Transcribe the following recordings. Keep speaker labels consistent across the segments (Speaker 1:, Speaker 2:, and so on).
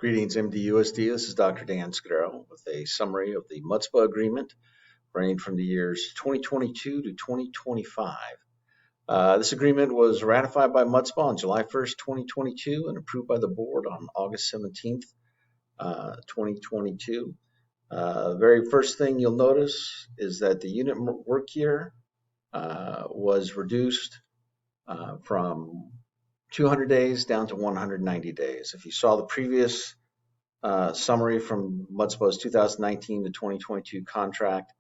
Speaker 1: Greetings, MDUSD. This is Dr. Dan Scudero with a summary of the MDSPA agreement running from the years 2022 to 2025. This agreement was ratified by MDSPA on July 1st, 2022 and approved by the board on August 17th, 2022. The very first thing you'll notice is that the unit work year was reduced from 200 days down to 190 days. If you saw the previous summary from MDSPA's 2019 to 2022 contract,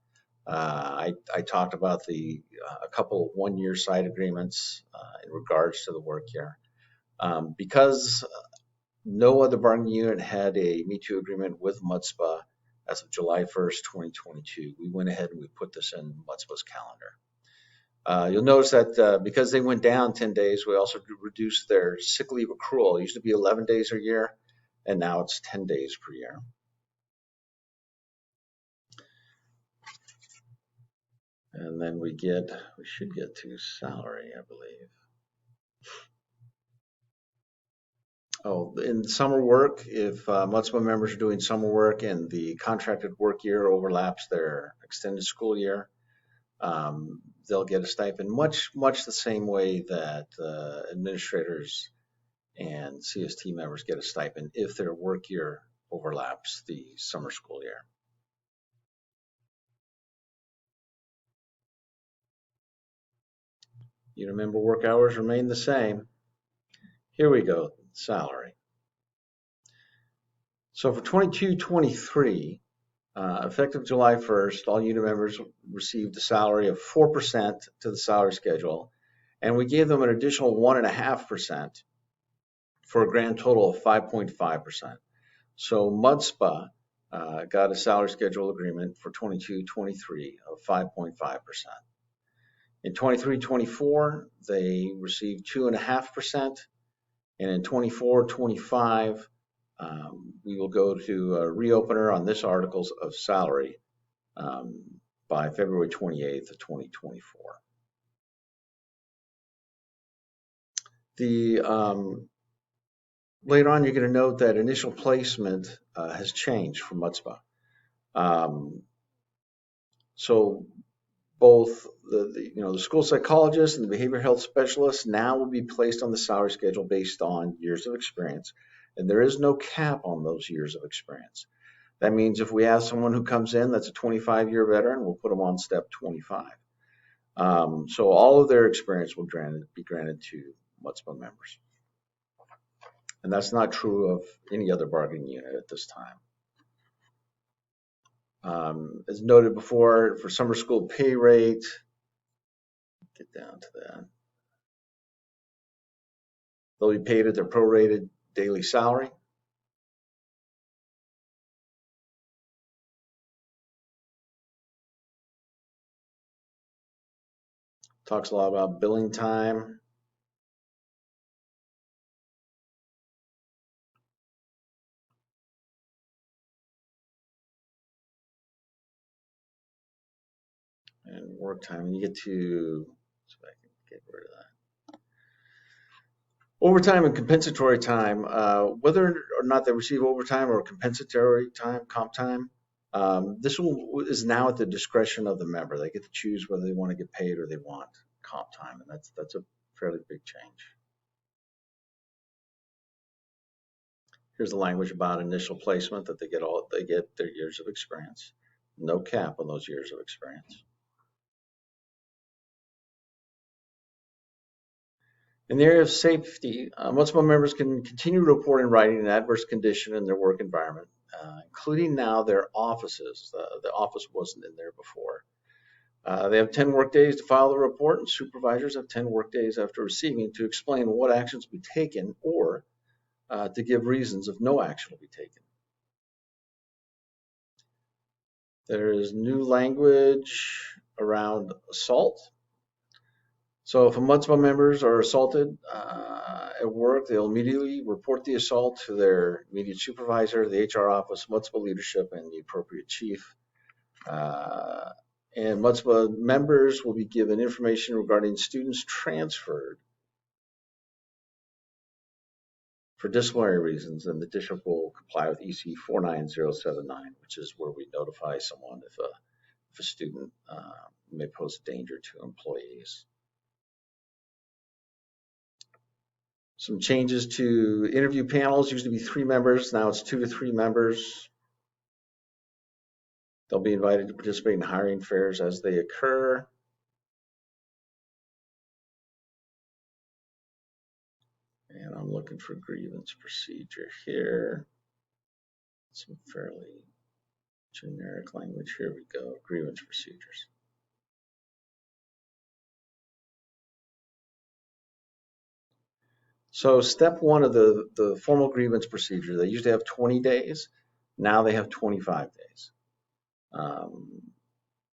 Speaker 1: I talked about a couple one-year side agreements in regards to the work year. Because no other bargaining unit had a Me Too agreement with MDSPA as of July 1st, 2022, we went ahead and we put this in MDSPA's calendar. You'll notice that because they went down 10 days, we also reduced their sick leave accrual. It used to be 11 days a year, and now it's 10 days per year. And then we should get to salary, I believe. Oh, in summer work, if MDSPA members are doing summer work and the contracted work year overlaps their extended school year, they'll get a stipend much the same way that administrators and CST members get a stipend if their work year overlaps the summer school year. Unit member work hours remain the same. Here we go, salary. So for 22-23, effective July 1st, all unit members received a salary of 4% to the salary schedule, and we gave them an additional 1.5% for a grand total of 5.5%. So MDSPA got a salary schedule agreement for 22-23 of 5.5%. In 23-24, they received 2.5%, and in 24-25, we will go to a reopener on this articles of salary by February 28th of 2024. Later on, you're going to note that initial placement has changed for MDSPA. So both the school psychologist and the behavioral health specialist now will be placed on the salary schedule based on years of experience, and there is no cap on those years of experience. That means if we have someone who comes in that's a 25-year veteran, we'll put them on step 25. So all of their experience will be granted to MDSPA members. And that's not true of any other bargaining unit at this time. As noted before, for summer school pay rate, get down to that. They'll be paid at their prorated daily salary. Talks a lot about billing time. And work time. You get to, so I can get rid of that. Overtime and compensatory time, whether or not they receive overtime or compensatory time, comp time, this is now at the discretion of the member. They get to choose whether they want to get paid or they want comp time, and that's a fairly big change. Here's the language about initial placement that they get their years of experience. No cap on those years of experience. In the area of safety, MDSPA members can continue to report in writing an adverse condition in their work environment, including now their offices. The office wasn't in there before. They have 10 work days to file the report, and supervisors have 10 work days after receiving to explain what actions will be taken or to give reasons if no action will be taken. There is new language around assault. So if MDSPA members are assaulted at work, they'll immediately report the assault to their immediate supervisor, the HR office, MDSPA leadership, and the appropriate chief. And MDSPA members will be given information regarding students transferred for disciplinary reasons, and the district will comply with EC 49079, which is where we notify someone if a student may pose danger to employees. Some changes to interview panels. Used to be 3 members, now it's 2 to 3 members. They'll be invited to participate in hiring fairs as they occur. And I'm looking for grievance procedure here. Some fairly generic language. Here we go, grievance procedures. So step 1 of the formal grievance procedure, they usually have 20 days. Now they have 25 days.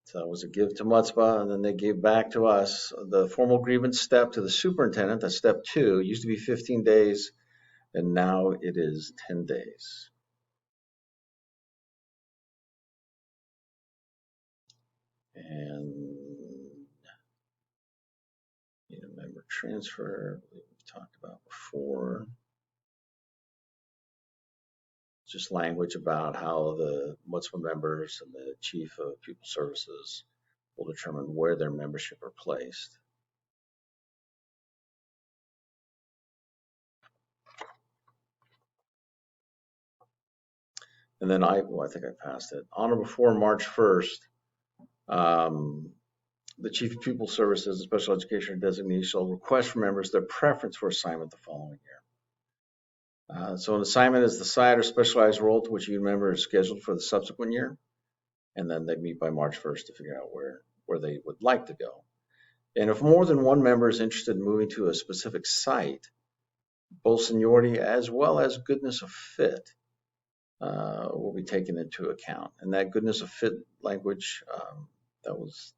Speaker 1: So it was a give to MDSPA, and then they gave back to us. The formal grievance step to the superintendent, that's step 2, used to be 15 days, and now it is 10 days. And need a member transfer, we've talked about before. Just language about how the MDSPA members and the chief of pupil services will determine where their membership are placed. And then I think I passed it. On or before March 1st, the chief of pupil services and special education designee shall request from members their preference for assignment the following year. So an assignment is the side or specialized role to which a member is scheduled for the subsequent year. And then they meet by March 1st to figure out where they would like to go. And if more than one member is interested in moving to a specific site, both seniority as well as goodness of fit will be taken into account. And that goodness of fit language, that was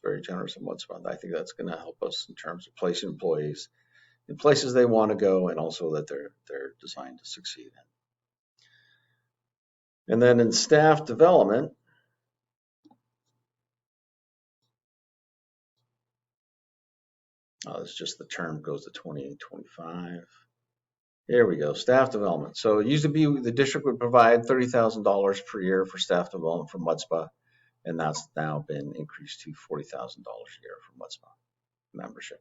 Speaker 1: very generous of MDSPA. I think that's going to help us in terms of placing employees in places they want to go, and also that they're designed to succeed in. And then in staff development, it's just the term goes to 2025. Here we go, staff development. So it used to be the district would provide $30,000 per year for staff development from MDSPA, and that's now been increased to $40,000 a year for MDSPA membership.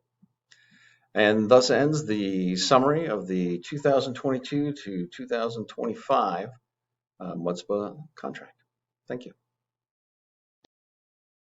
Speaker 1: And thus ends the summary of the 2022 to 2025 MDSPA contract. Thank you.